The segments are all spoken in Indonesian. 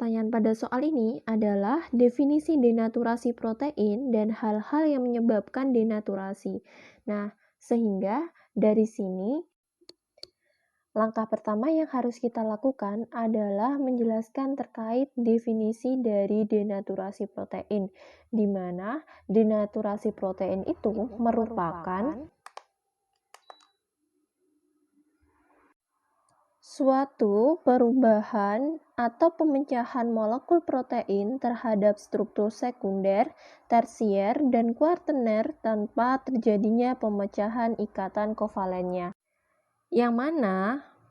pertanyaan pada soal ini adalah definisi denaturasi protein dan hal-hal yang menyebabkan denaturasi. Nah, sehingga dari sini langkah pertama yang harus kita lakukan adalah menjelaskan terkait definisi dari denaturasi protein, di mana denaturasi protein itu merupakan suatu perubahan atau pemecahan molekul protein terhadap struktur sekunder, tersier, dan kuartener tanpa terjadinya pemecahan ikatan kovalennya. Yang mana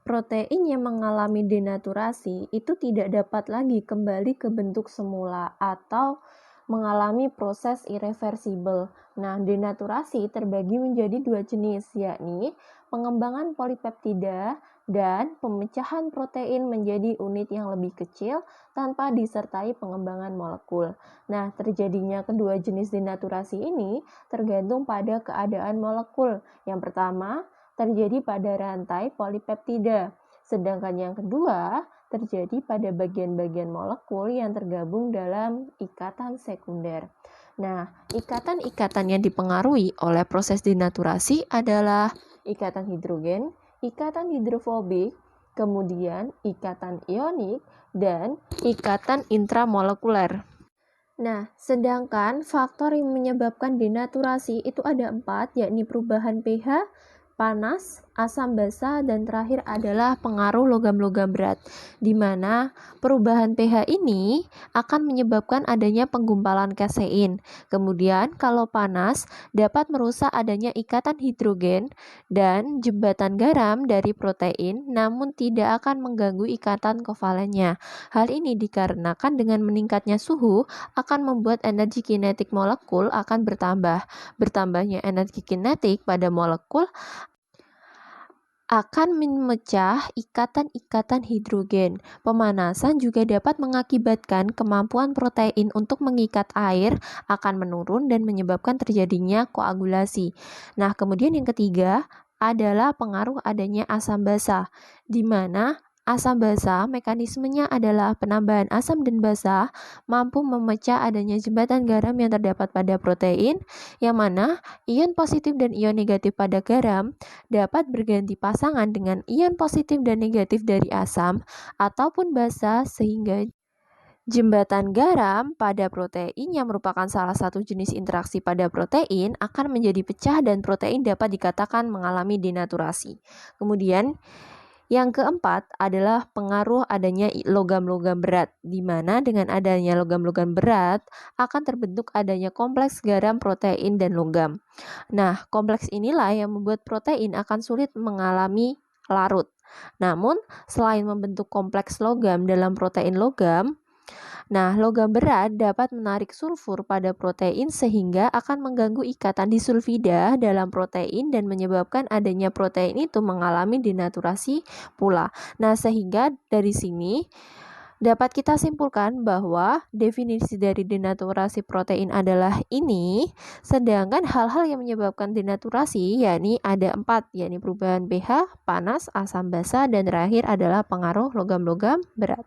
protein yang mengalami denaturasi itu tidak dapat lagi kembali ke bentuk semula atau mengalami proses irreversibel. Nah, denaturasi terbagi menjadi dua jenis, yakni pengembangan polipeptida dan pemecahan protein menjadi unit yang lebih kecil tanpa disertai pengembangan molekul. Nah, terjadinya kedua jenis denaturasi ini tergantung pada keadaan molekul. Yang pertama, terjadi pada rantai polipeptida, sedangkan yang kedua terjadi pada bagian-bagian molekul yang tergabung dalam ikatan sekunder. Nah, ikatan-ikatan yang dipengaruhi oleh proses denaturasi adalah ikatan hidrogen, ikatan hidrofobik, kemudian ikatan ionik, dan ikatan intramolekuler. Nah, sedangkan faktor yang menyebabkan denaturasi itu ada 4, yakni perubahan pH, panas, asam basa, dan terakhir adalah pengaruh logam-logam berat, di mana perubahan pH ini akan menyebabkan adanya penggumpalan kasein. Kemudian, kalau panas dapat merusak adanya ikatan hidrogen dan jembatan garam dari protein, namun tidak akan mengganggu ikatan kovalennya. Hal ini dikarenakan dengan meningkatnya suhu akan membuat energi kinetik molekul akan bertambah. Bertambahnya energi kinetik pada molekul akan memecah ikatan-ikatan hidrogen. Pemanasan juga dapat mengakibatkan kemampuan protein untuk mengikat air akan menurun dan menyebabkan terjadinya koagulasi. Nah, kemudian yang ketiga adalah pengaruh adanya asam basa, di mana asam basa mekanismenya adalah penambahan asam dan basa mampu memecah adanya jembatan garam yang terdapat pada protein, yang mana ion positif dan ion negatif pada garam dapat berganti pasangan dengan ion positif dan negatif dari asam ataupun basa, sehingga jembatan garam pada protein yang merupakan salah satu jenis interaksi pada protein akan menjadi pecah dan protein dapat dikatakan mengalami denaturasi. Kemudian yang keempat adalah pengaruh adanya logam-logam berat, di mana dengan adanya logam-logam berat akan terbentuk adanya kompleks garam, protein, dan logam. Nah, kompleks inilah yang membuat protein akan sulit mengalami larut. Namun, selain membentuk kompleks logam dalam protein logam, logam berat dapat menarik sulfur pada protein sehingga akan mengganggu ikatan disulfida dalam protein dan menyebabkan adanya protein itu mengalami denaturasi pula. Nah, sehingga dari sini dapat kita simpulkan bahwa definisi dari denaturasi protein adalah ini, sedangkan hal-hal yang menyebabkan denaturasi yakni ada 4, yakni perubahan pH, panas, asam basa, dan terakhir adalah pengaruh logam-logam berat.